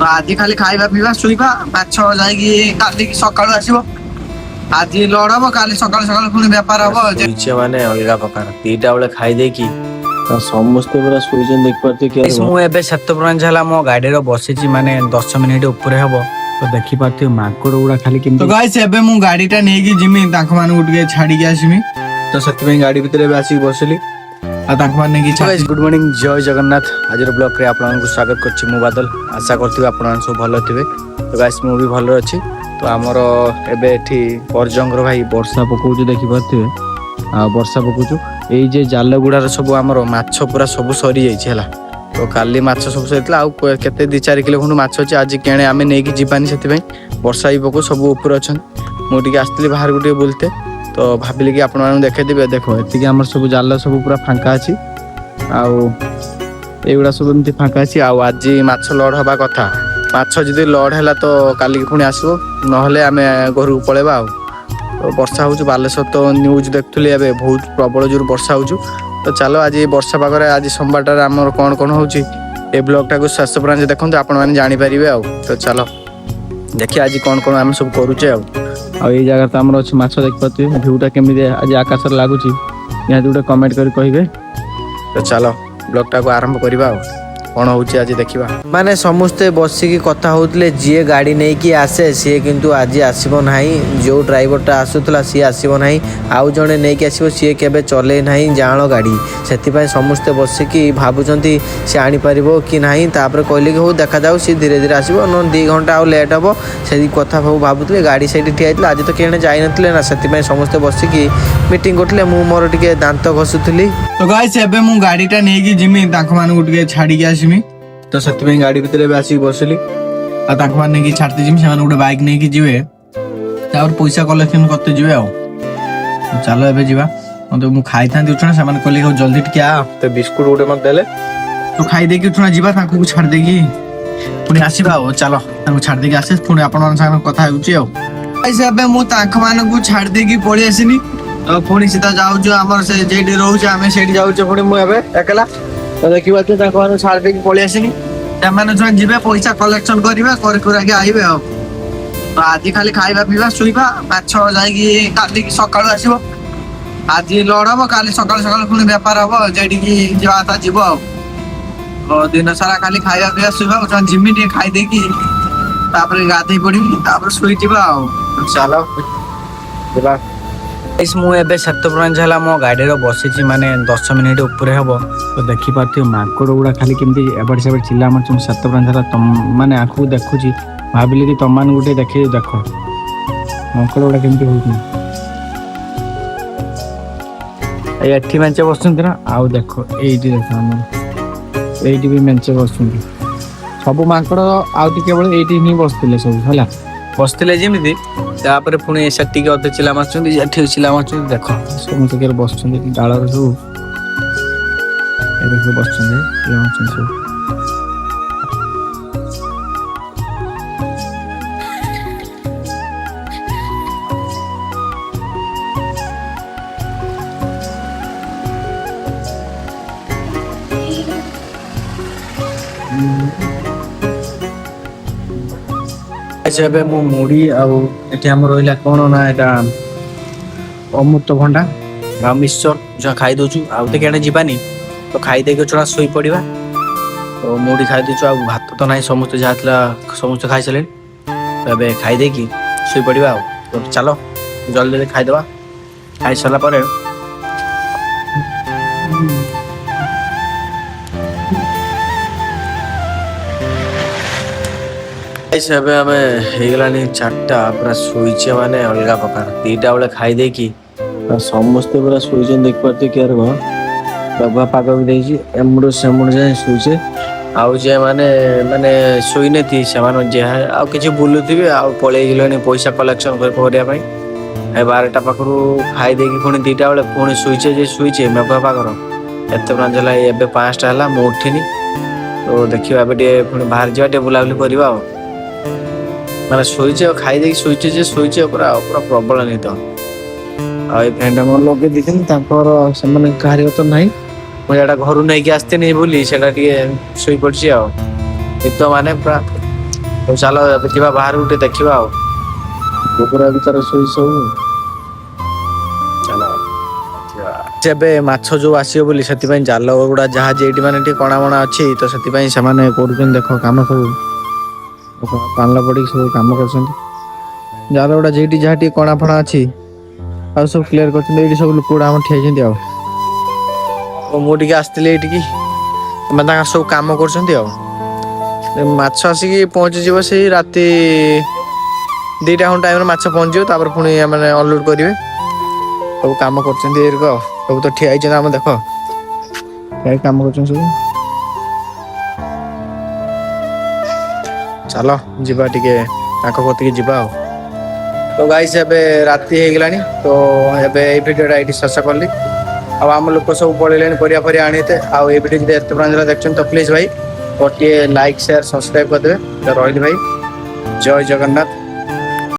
ଆଜି ଖାଲି ଖାଇବା ପିଇବା ଶୋଇବା, ମାଛ ଯାଇକି କାଲି ସକାଳୁ ଆସିବ। ଆଜି ଲୋଡ ହବ, କାଲି ସକାଳୁ ସକାଳୁ ପୁଣି ବେପାର ହବ। ଶୋଇଛେ ମାନେ ଅଲଗା ପ୍ରକାର। ଦିଟା ବେଳେ ଖାଇ ଦେଇକି ସମସ୍ତେ ପୁରା ଶୋଇଛନ୍ତି, ଦେଖିପାରୁଥିବେ। ମୁଁ ଏବେ ସାତପ୍ରାଞ୍ଜ ହେଲା ମୋ ଗାଡିରେ ବସିଛି, ମାନେ 10 ମିନିଟ ଉପରେ ହବ। ତ ଦେଖିପାରୁଥିବେ ମାଙ୍କଡ ଗୁଡା ଖାଲି କେମିତି। ତ ଗାଇସ୍ ଏବେ ମୁଁ ଗାଡିଟା ନେଇକି ଯିମି, ତାଙ୍କ ମାନଙ୍କୁ ଟିକେ ଛାଡିକି ଆସିମି। ତ ସେଥିପାଇଁ ଗାଡି ଭିତରେ ଏବେ ଆସିକି ବସିଲି, ଆଉ ତାଙ୍କ ମାନେ ନେଇକି ଗୁଡ ମର୍ଣ୍ଣିଂ, ଜୟ ଜଗନ୍ନାଥ। ଆଜିର ବ୍ଲଗରେ ଆପଣଙ୍କୁ ସ୍ୱାଗତ କରୁଛି ମୁଁ ବାଦଲ। ଆଶା କରୁଥିବେ ଆପଣମାନେ ସବୁ ଭଲ ଥିବେ। ତ ଗାଇସ୍ ମୁଁ ବି ଭଲରେ ଅଛି। ତ ଆମର ଏବେ ଏଠି ପରଜଙ୍ଗର ଭାଇ ବର୍ଷା ପକଉଛି, ଦେଖିପାରୁଥିବେ। ଆଉ ବର୍ଷା ପକଉଛୁ, ଏଇ ଯେ ଜାଲ ଗୁଡାର ସବୁ ଆମର ମାଛ ପୁରା ସବୁ ସରିଯାଇଛି ହେଲା। ତ କାଲି ମାଛ ସବୁ ସରିଥିଲା, ଆଉ କେତେ 2-4 କିଲୋ ଖଣ୍ଡେ ମାଛ ଅଛି। ଆଜି କେଣେ ଆମେ ନେଇକି ଯିବାନି, ସେଥିପାଇଁ ବର୍ଷା ବି ପକଉ, ସବୁ ଉପରେ ଅଛନ୍ତି। ମୁଁ ଟିକେ ଆସିଥିଲି ବାହାରକୁ ଟିକେ ବୁଲତେ, ତ ଭାବିଲି କି ଆପଣମାନଙ୍କୁ ଦେଖେଇଦେବେ। ଦେଖ ଏତିକି ଆମର ସବୁ ଜାଲ ସବୁ ପୁରା ଫାଙ୍କା ଅଛି, ଆଉ ଏଇଗୁଡା ସବୁ ଏମିତି ଫାଙ୍କା ଅଛି। ଆଉ ଆଜି ମାଛ ଲୋଡ ହବା କଥା। ମାଛ ଯଦି ଲୋଡ ହେଲା ତ କାଲିକି ପୁଣି ଆସିବ, ନହେଲେ ଆମେ ଘରକୁ ପଳେଇବା। ଆଉ ତ ବର୍ଷା ହଉଛି, ବାଲେଶ୍ୱର ତ ନ୍ୟୁଜ ଦେଖୁଥିଲି ଏବେ, ବହୁତ ପ୍ରବଳ ଜୋର ବର୍ଷା ହଉଛି। ତ ଚାଲ ଆଜି ବର୍ଷା ପାଗରେ, ଆଜି ସୋମବାରଟାରେ ଆମର କଣ କଣ ହଉଛି ଏ ବ୍ଲଗ ଟାକୁ ଶେଷ ପର୍ଯ୍ୟନ୍ତ ଦେଖନ୍ତୁ, ଆପଣ ମାନେ ଜାଣିପାରିବେ। ଆଉ ତ ଚାଲ ଦେଖିଆ ଆଜି କଣ କଣ ଆମେ ସବୁ କରୁଛେ। ଆଉ ଏଇ ଜାଗାରେ ତ ଆମର ଅଛି ମାଛ, ଦେଖିପାରୁଥିବେ। ଭିଉ ଟା କେମିତି ଆଜି ଆକାଶରେ ଲାଗୁଛି, ନିହାତି ଗୋଟେ କମେଣ୍ଟ କରି କହିବେ। ତ ଚାଲ ବ୍ଲଗ ଟାକୁ ଆରମ୍ଭ କରିବା, ଆଉ କଣ ହଉଛି ଆଜି ଦେଖିବା। ମାନେ ସମସ୍ତେ ବସିକି କଥା ହଉଥିଲେ, ଯିଏ ଗାଡ଼ି ନେଇକି ଆସେ ସିଏ କିନ୍ତୁ ଆଜି ଆସିବ ନାହିଁ। ଯେଉଁ ଡ୍ରାଇଭରଟା ଆସୁଥିଲା ସିଏ ଆସିବ ନାହିଁ, ଆଉ ଜଣେ ନେଇକି ଆସିବ, ସିଏ କେବେ ଚଲେଇ ନାହିଁ ଜାଆଁଳ ଗାଡ଼ି। ସେଥିପାଇଁ ସମସ୍ତେ ବସିକି ଭାବୁଛନ୍ତି ସେ ଆଣିପାରିବ କି ନାହିଁ। ତାପରେ କହିଲେ କି ହଉ ଦେଖାଯାଉ, ସିଏ ଧୀରେ ଧୀରେ ଆସିବ, ନହେଲେ 2 ଘଣ୍ଟା ଆଉ ଲେଟ୍ ହେବ। ସେଇ କଥା ସବୁ ଭାବୁଥିଲେ, ଗାଡ଼ି ସେଇଠି ଠିଆ ହେଇଥିଲା। ଆଜି ତ କେଣେ ଯାଇନଥିଲେ ନା, ସେଥିପାଇଁ ସମସ୍ତେ ବସିକି ମିଟିଂ କରୁଥିଲେ। ମୁଁ ମୋର ଟିକେ ଦାନ୍ତ ଘଷୁଥିଲି। ତ ଗାଇସ୍ ଏବେ ମୁଁ ଗାଡିଟା ନେଇକି ଯିମି, ତାଙ୍କ ମାନଙ୍କୁ ଟିକେ ଛାଡିକି ଆସିମି। ତ ସେଥିପାଇଁ ଗାଡି ଭିତରେ ଏବେ ଆସିକି ବସିଲି, ଆଉ ତାଙ୍କ ମାନେ ନେଇକି ଛାଡିତେ ଯିମି। ସେମାନେ ଗୋଟେ ବାଇକ୍ ନେଇକି ଯିବେ, ତାପରେ ପଇସା କଲେକ୍ସନ କରତେ ଯିବେ। ଆଉ ଚାଲ ଏବେ ଯିବା। ମତେ ମୁଁ ଖାଇଥାନ୍ତି ଉଠୁଣା, ସେମାନେ କହିଲେ ହଉ ଜଲ୍ଦି ଟିକେ ଆ, ତ ବିସ୍କୁଟ ଗୋଟେ ମତେ ଦେଲେ। ତ ଖାଇଦେଇକି ଉଠୁଣା ଯିବା, ତାଙ୍କୁ ଛାଡି ଦେଇକି ପୁଣି ଆସିବା। ଆଉ ଚାଲ ତାଙ୍କୁ ଛାଡି ଦେଇକି ଆସେ, ପୁଣି ଆପଣମାନଙ୍କ ସାଙ୍ଗରେ କଥା ହେଉଛି। ଆଉ ଏବେ ମୁଁ ତାଙ୍କ ମାନଙ୍କୁ ଛାଡି ଦେଇକି ପଳେଇ ଆସିନି। ତ ପୁଣି ସିଧା ଯାଉଛୁ ଆମର ସେ ଯେଠି ରହୁଛୁ, ଆମେ ସେଇଠି ଯାଉଛୁ। ପୁଣି ମୁଁ ଏବେ ଏକଲା, ତ ଦେଖିପାରୁଛୁ ତାଙ୍କ ମାନଙ୍କୁ ଛାଡି ଦେଇକି ପଳେଇ ଆସିନି। ସେମାନେ ଯିବେ ପଇସା କଲେକ୍ସନ କରିବେ, କରି କୁରାକି ଆଇବେ। ଆଉ ତ ଆଜି ଖାଲି ଖାଇବା ପିଇବା ଶୋଇବା, ମାଛ ଯାଇକି କାଲି ସକାଳୁ ଆସିବ। ଆଜି ଲୋଡ ହବ, କାଲି ସକାଳୁ ସକାଳୁ ପୁଣି ବେପାର ହବ, ଯେଠିକି ଯିବା କଥା ଯିବ। ଆଉ ଦିନ ସାରା ଖାଲି ଖାଇବା ପିଇବା ଶୋଇବା। ଜିମି ଟିକେ ଖାଇଦେଇକି, ତାପରେ ଗାଧେଇ ପଡିବି, ତାପରେ ଶୋଇଯିବା। ଆଉ ଚାଲ ଯିବା। ମୁଁ ଏବେ ସାତପ୍ରାଞ୍ଜ ହେଲା ମୋ ଗାଡିରେ ବସିଛି, ମାନେ 10 ମିନିଟ ଉପରେ ହବ। ତ ଦେଖିପାରୁଥିବେ ମାଙ୍କଡ ଗୁଡା ଖାଲି କେମିତି ଏପଟେ ସେପଟେ ଚିଲ୍ଲା ମାରୁଛନ୍ତି। ସାତପ୍ରାଞ୍ଜ ହେଲା ମାନେ ଆଗକୁ ଦେଖୁଛି, ଭାବିଲି କି ତମମାନଙ୍କୁ ଟିକେ ଦେଖେଇ। ଦେଖ ମାଙ୍କଡ ଗୁଡା କେମିତି ହଉଛନ୍ତି, ଏଠି ମେଞ୍ଚେ ବସୁଛନ୍ତି ନା। ଆଉ ଦେଖ ଏଇଠି ଦେଖ, ଆମର ଏଇଠି ବି ମେଞ୍ଚେ ବସୁଛନ୍ତି ସବୁ ମାଙ୍କଡ। ଆଉ ଟିକେ ବେଳେ ଏଇଠି ହିଁ ବସିଥିଲେ ସବୁ ହେଲା, ବସିଥିଲେ ଯେମିତି। ତାପରେ ପୁଣି ସେଠିକି ଅଧେ ଚିଲା ମାରୁଛନ୍ତି, ଏଠି ଚିଲା ମାରୁଛନ୍ତି। ଦେଖ ସମସ୍ତେ ବସୁଛନ୍ତି ଡାଳରେ ସବୁ, ଏବେ ସବୁ ବସୁଛନ୍ତି, ଚିଲା ମାରୁଛନ୍ତି ସବୁ। ଏବେ ମୁଁ ମୁଢି, ଆଉ ଏଠି ଆମର ରହିଲା କଣ ନା, ଏଇଟା ଅମୃତଭଣ୍ଡା ଆଉ ମିକ୍ସଚର ଯାହା ଖାଇଦଉଛୁ। ଆଉ ତ କେଣେ ଯିବାନି, ତ ଖାଇଦେଇକି ଛଡ଼ା ଶୋଇପଡିବା। ତ ମୁଢି ଖାଇଦେଇଛୁ, ଆଉ ଭାତ ତ ନାହିଁ, ସମସ୍ତେ ଯାହା ଥିଲା ସମସ୍ତେ ଖାଇସାରିଲେଣି। ତ ଏବେ ଖାଇଦେଇକି ଶୋଇପଡିବା। ଆଉ ତ ଚାଲ ଜଲ୍ଦି ଜଲ୍ଦି ଖାଇଦବା। ଖାଇସାରିଲା ପରେ ଏବେ ଆମେ ହେଇଗଲାଣି 4ଟା, ପୁରା ଶୋଇଛେ ମାନେ ଅଲଗା ପ୍ରକାର। 2ଟା ବେଳେ ଖାଇଦେଇକି ସମସ୍ତେ ପୁରା ଶୋଇଛନ୍ତି, ଦେଖିପାରୁଥିବେ। କେୟାର ବାବା ପାଗ ବି ଦେଇଛି, ଏମୁଡୁ ସେମୁଡୁ ଯାଇ ଶୋଇଛେ। ଆଉ ଯେ ମାନେ ଶୋଇନଥିବେ, ସେମାନେ ଯାହା ଆଉ କିଛି ବୁଲୁଥିବେ, ଆଉ ପଳେଇଗଲେଣି ପଇସା କଲେକ୍ସନ କରିବା ପାଇଁ। 12ଟା ପାଖରୁ ଖାଇ ଦେଇକି ପୁଣି 2ଟା ବେଳେ ପୁଣି ଶୋଇଛେ ଯେ ଶୋଇଛେ ମେଘୁଆ ପାଗର। ଏତେ ପ୍ରାଞ୍ଜ ହେଲା, ଏବେ 5ଟା ହେଲା, ମୁଁ ଉଠିନି। ତ ଦେଖିବା ଏବେ ଟିକେ ପୁଣି ବାହାରି ଯିବା, ଟିକେ ବୁଲାବୁଲି କରିବା। ଆଉ ମାନେ ଶୋଇଛେ, ଆଉ ଖାଇଦେଇକି ଶୋଇଛେ ଯେ ଶୋଇଛେ, ପୁରା ପ୍ରବଳ ନିଦ। ଆଉ ଏଇ ଫ୍ୟାନ୍ ଟା ମୋର ଲଗେଇ ଦେଇଛନ୍ତି, ତାଙ୍କର ସେମାନେ କାହାରିର ତ ନାହିଁ। ମୁଁ ଏଇଟା ଘରୁ ନେଇକି ଆସିଥିଲି ବୋଲି ସେଇଟା ଟିକେ ଶୋଇପଡିଛି। ଆଉ ନିଦ ମାନେ ପୁରା ତ ଚାଲ ଏବେ ଯିବା ବାହାରକୁ ଟିକେ ଦେଖିବା ଆଉ କୁକୁର ଭିତରେ ଶୋଇ ସବୁ ଚାଲ ଏବେ ମାଛ ଯୋଉ ଆସିବ ବୋଲି ସେଥିପାଇଁ ଜାଲ ଗୁଡା ଯାହା ଏଇଠି ମାନେ ଟିକେ କଣାମଣା ଅଛି ତ ସେଥିପାଇଁ ସେମାନେ କରୁଛନ୍ତି ଦେଖ କାମ ସବୁ ପାଲ ପଡିକି ସବୁ କାମ କରୁଛନ୍ତି ଜାଲ ଗୁଡା ଯେଇଠି ଯାହା ଟିକେ କଣା ଫଣା ଅଛି ଆଉ ସବୁ କ୍ଲିୟର କରୁଛନ୍ତି ଏଇଠି ସବୁ ଲୋକ ଗୁଡା ଆମର ଠିଆ ହେଇଛନ୍ତି ଆଉ ମୁଁ ଟିକେ ଆସିଥିଲି ଏଇଠିକି ସେମାନେ ତାଙ୍କର ସବୁ କାମ କରୁଛନ୍ତି ଆଉ ମାଛ ଆସିକି ପହଞ୍ଚିଯିବ ସେଇ ରାତି 2ଟା ଖଣ୍ଡେ ଟାଇମରେ ମାଛ ପହଞ୍ଚିଯିବ ତାପରେ ପୁଣି ମାନେ ଅନଲୋଡ କରିବେ ସବୁ କାମ କରୁଛନ୍ତି ଏଇରକ ଆଉ ସବୁ ତ ଠିଆ ହେଇଛନ୍ତି ଆମେ ଦେଖ କାମ କରୁଛନ୍ତି ସବୁ ଚାଲ ଯିବା ଟିକେ ତାଙ୍କ କତିକି ଯିବା ଆଉ ତ ଗାଇସ୍ ଏବେ ରାତି ହେଇଗଲାଣି ତ ଏବେ ଏଇ ଭିଡିଓଟା ଏଇଠି ଶେଷ କଲି ଆଉ ଆମ ଲୋକ ସବୁ ପଳେଇଲେଣି ପରିବା ଫରିବା ଆଣିତେ ଆଉ ଏଇ ଭିଡିଓ ଯଦି ଏତେ ପର୍ଯ୍ୟନ୍ତ ଦେଖୁଛନ୍ତି ତ ପ୍ଲିଜ ଭାଇ ଗୋଟିଏ ଲାଇକ୍ ସେୟାର ସବସ୍କ୍ରାଇବ କରିଦେବେ ତ ରହିଲି ଭାଇ ଜୟ ଜଗନ୍ନାଥ।